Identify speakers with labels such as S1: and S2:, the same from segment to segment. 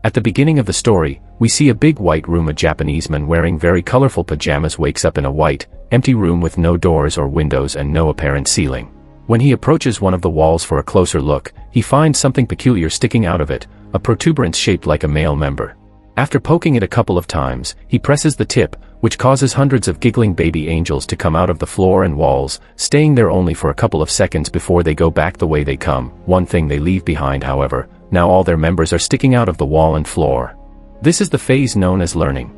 S1: At the beginning of the story, we see a big white room. A Japanese man wearing very colorful pajamas wakes up in a white, empty room with no doors or windows and no apparent ceiling. When he approaches one of the walls for a closer look, he finds something peculiar sticking out of it, a protuberance shaped like a male member. After poking it a couple of times, he presses the tip, which causes hundreds of giggling baby angels to come out of the floor and walls, staying there only for a couple of seconds before they go back the way they come. One thing they leave behind, however, now all their members are sticking out of the wall and floor. This is the phase known as learning.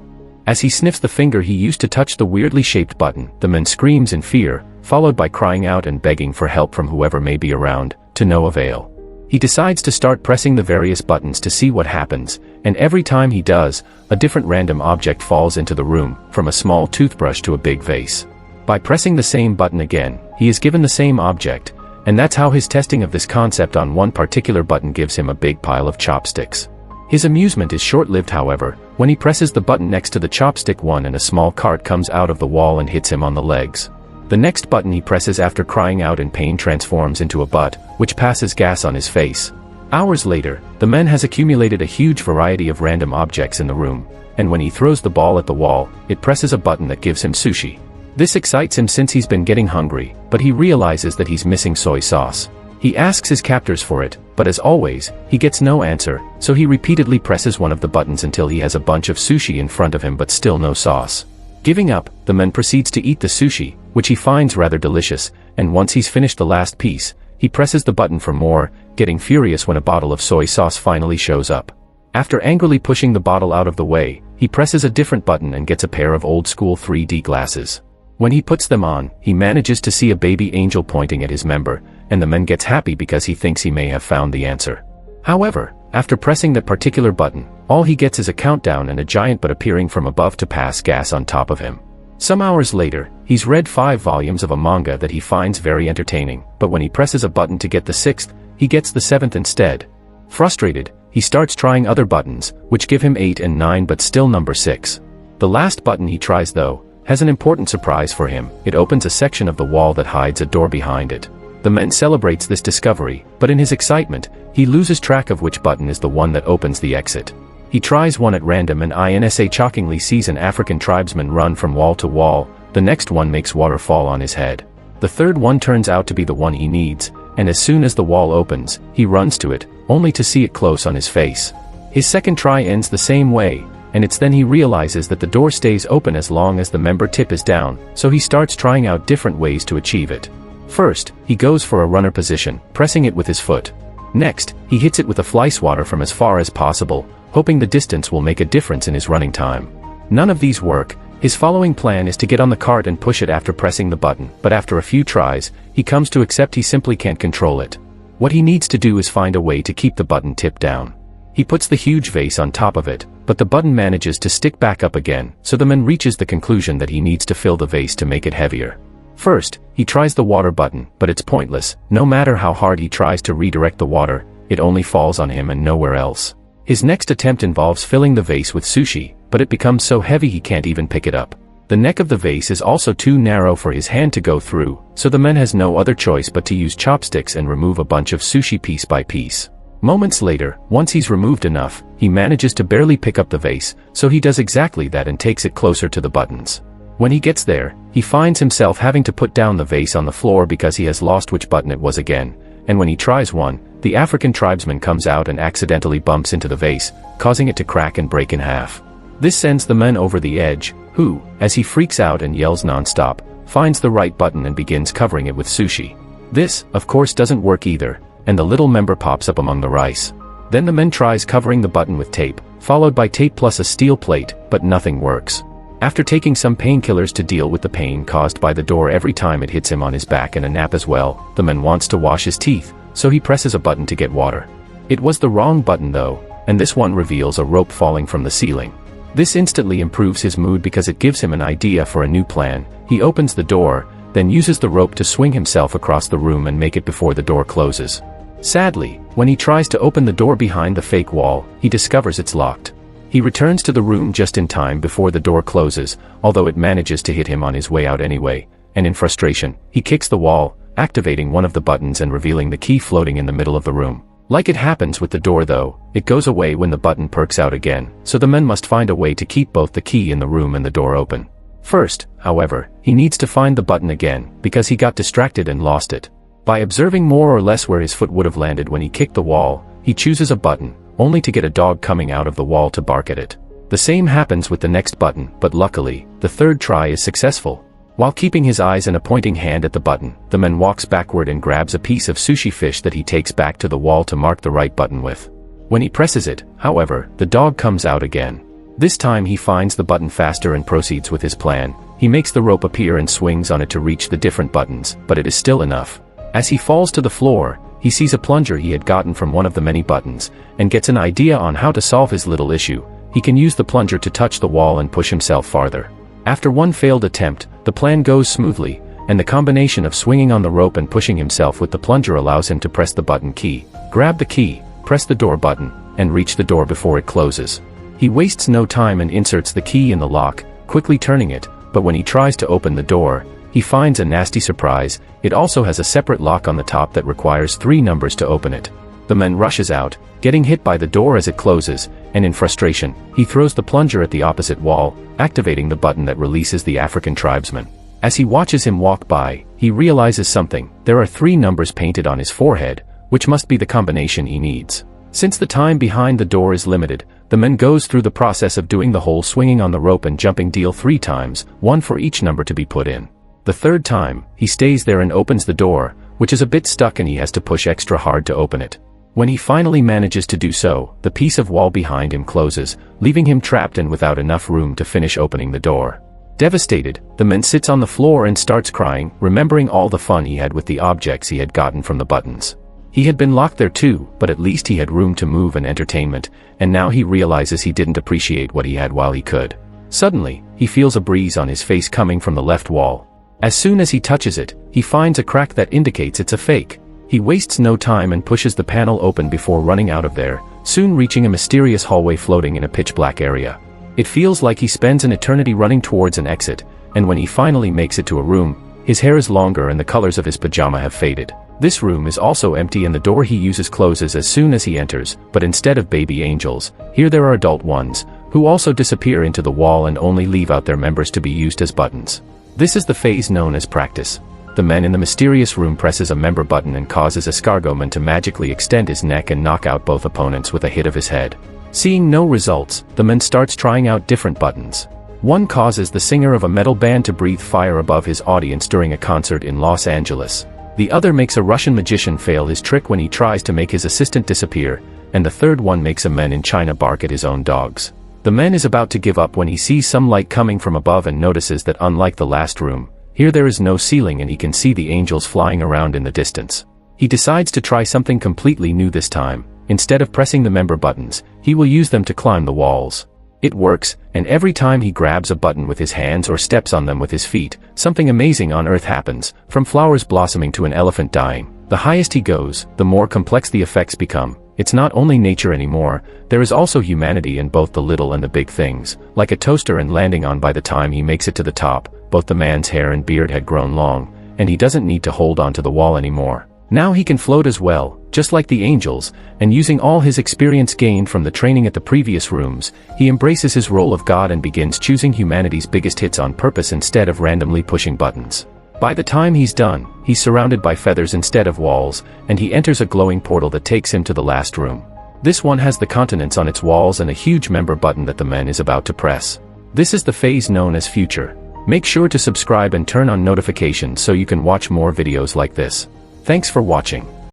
S1: As he sniffs the finger he used to touch the weirdly shaped button, the man screams in fear, followed by crying out and begging for help from whoever may be around, to no avail. He decides to start pressing the various buttons to see what happens, and every time he does, a different random object falls into the room, from a small toothbrush to a big vase. By pressing the same button again, he is given the same object, and that's how his testing of this concept on one particular button gives him a big pile of chopsticks. His amusement is short-lived, however, when he presses the button next to the chopstick one and a small cart comes out of the wall and hits him on the legs. The next button he presses after crying out in pain transforms into a butt, which passes gas on his face. Hours later, the man has accumulated a huge variety of random objects in the room, and when he throws the ball at the wall, it presses a button that gives him sushi. This excites him since he's been getting hungry, but he realizes that he's missing soy sauce. He asks his captors for it, but as always, he gets no answer, so he repeatedly presses one of the buttons until he has a bunch of sushi in front of him but still no sauce. Giving up, the man proceeds to eat the sushi, which he finds rather delicious, and once he's finished the last piece, he presses the button for more, getting furious when a bottle of soy sauce finally shows up. After angrily pushing the bottle out of the way, he presses a different button and gets a pair of old-school 3D glasses. When he puts them on, he manages to see a baby angel pointing at his member, and the man gets happy because he thinks he may have found the answer. However, after pressing that particular button, all he gets is a countdown and a giant butt appearing from above to pass gas on top of him. Some hours later, he's read 5 volumes of a manga that he finds very entertaining, but when he presses a button to get the 6th, he gets the 7th instead. Frustrated, he starts trying other buttons, which give him 8 and 9 but still number 6. The last button he tries, though, has an important surprise for him. It opens a section of the wall that hides a door behind it. The man celebrates this discovery, but in his excitement, he loses track of which button is the one that opens the exit. He tries one at random and shockingly sees an African tribesman run from wall to wall. The next one makes water fall on his head. The third one turns out to be the one he needs, and as soon as the wall opens, he runs to it, only to see it close on his face. His second try ends the same way, and it's then he realizes that the door stays open as long as the member tip is down, so he starts trying out different ways to achieve it. First, he goes for a runner position, pressing it with his foot. Next, he hits it with a fly swatter from as far as possible, hoping the distance will make a difference in his running time. None of these work. His following plan is to get on the cart and push it after pressing the button, but after a few tries, he comes to accept he simply can't control it. What he needs to do is find a way to keep the button tipped down. He puts the huge vase on top of it, but the button manages to stick back up again, so the man reaches the conclusion that he needs to fill the vase to make it heavier. First, he tries the water button, but it's pointless. No matter how hard he tries to redirect the water, it only falls on him and nowhere else. His next attempt involves filling the vase with sushi, but it becomes so heavy he can't even pick it up. The neck of the vase is also too narrow for his hand to go through, so the man has no other choice but to use chopsticks and remove a bunch of sushi piece by piece. Moments later, once he's removed enough, he manages to barely pick up the vase, so he does exactly that and takes it closer to the buttons. When he gets there, he finds himself having to put down the vase on the floor because he has lost which button it was again, and when he tries one, the African tribesman comes out and accidentally bumps into the vase, causing it to crack and break in half. This sends the man over the edge, who, as he freaks out and yells non-stop, finds the right button and begins covering it with sushi. This, of course, doesn't work either, and the little member pops up among the rice. Then the man tries covering the button with tape, followed by tape plus a steel plate, but nothing works. After taking some painkillers to deal with the pain caused by the door every time it hits him on his back and a nap as well, the man wants to wash his teeth, so he presses a button to get water. It was the wrong button though, and this one reveals a rope falling from the ceiling. This instantly improves his mood because it gives him an idea for a new plan. He opens the door, then uses the rope to swing himself across the room and make it before the door closes. Sadly, when he tries to open the door behind the fake wall, he discovers it's locked. He returns to the room just in time before the door closes, although it manages to hit him on his way out anyway, and in frustration, he kicks the wall, activating one of the buttons and revealing the key floating in the middle of the room. Like it happens with the door though, it goes away when the button perks out again, so the men must find a way to keep both the key in the room and the door open. First, however, he needs to find the button again, because he got distracted and lost it. By observing more or less where his foot would have landed when he kicked the wall, he chooses a button, only to get a dog coming out of the wall to bark at it. The same happens with the next button, but luckily, the third try is successful. While keeping his eyes and a pointing hand at the button, the man walks backward and grabs a piece of sushi fish that he takes back to the wall to mark the right button with. When he presses it, however, the dog comes out again. This time he finds the button faster and proceeds with his plan. He makes the rope appear and swings on it to reach the different buttons, but it is still enough. As he falls to the floor, he sees a plunger he had gotten from one of the many buttons, and gets an idea on how to solve his little issue. He can use the plunger to touch the wall and push himself farther. After one failed attempt, the plan goes smoothly, and the combination of swinging on the rope and pushing himself with the plunger allows him to press the button key, grab the key, press the door button, and reach the door before it closes. He wastes no time and inserts the key in the lock, quickly turning it, but when he tries to open the door, he finds a nasty surprise. It also has a separate lock on the top that requires 3 numbers to open it. The man rushes out, getting hit by the door as it closes, and in frustration, he throws the plunger at the opposite wall, activating the button that releases the African tribesman. As he watches him walk by, he realizes something. There are 3 numbers painted on his forehead, which must be the combination he needs. Since the time behind the door is limited, the man goes through the process of doing the whole swinging on the rope and jumping deal 3 times, 1 for each number to be put in. The third time, he stays there and opens the door, which is a bit stuck and he has to push extra hard to open it. When he finally manages to do so, the piece of wall behind him closes, leaving him trapped and without enough room to finish opening the door. Devastated, the man sits on the floor and starts crying, remembering all the fun he had with the objects he had gotten from the buttons. He had been locked there too, but at least he had room to move and entertainment, and now he realizes he didn't appreciate what he had while he could. Suddenly, he feels a breeze on his face coming from the left wall. As soon as he touches it, he finds a crack that indicates it's a fake. He wastes no time and pushes the panel open before running out of there, soon reaching a mysterious hallway floating in a pitch-black area. It feels like he spends an eternity running towards an exit, and when he finally makes it to a room, his hair is longer and the colors of his pajama have faded. This room is also empty and the door he uses closes as soon as he enters, but instead of baby angels, here there are adult ones, who also disappear into the wall and only leave out their members to be used as buttons. This is the phase known as practice. The man in the mysterious room presses a member button and causes Escargoman to magically extend his neck and knock out both opponents with a hit of his head. Seeing no results, the man starts trying out different buttons. One causes the singer of a metal band to breathe fire above his audience during a concert in Los Angeles. The other makes a Russian magician fail his trick when he tries to make his assistant disappear, and the third one makes a man in China bark at his own dogs. The man is about to give up when he sees some light coming from above and notices that unlike the last room, here there is no ceiling and he can see the angels flying around in the distance. He decides to try something completely new this time. Instead of pressing the member buttons, he will use them to climb the walls. It works, and every time he grabs a button with his hands or steps on them with his feet, something amazing on earth happens, from flowers blossoming to an elephant dying. The higher he goes, the more complex the effects become. It's not only nature anymore, there is also humanity in both the little and the big things, like a toaster and landing on. By the time he makes it to the top, both the man's hair and beard had grown long, and he doesn't need to hold on to the wall anymore. Now he can float as well, just like the angels, and using all his experience gained from the training at the previous rooms, he embraces his role of God and begins choosing humanity's biggest hits on purpose instead of randomly pushing buttons. By the time he's done, he's surrounded by feathers instead of walls, and he enters a glowing portal that takes him to the last room. This one has the continents on its walls and a huge member button that the man is about to press. This is the phase known as future. Make sure to subscribe and turn on notifications so you can watch more videos like this. Thanks for watching.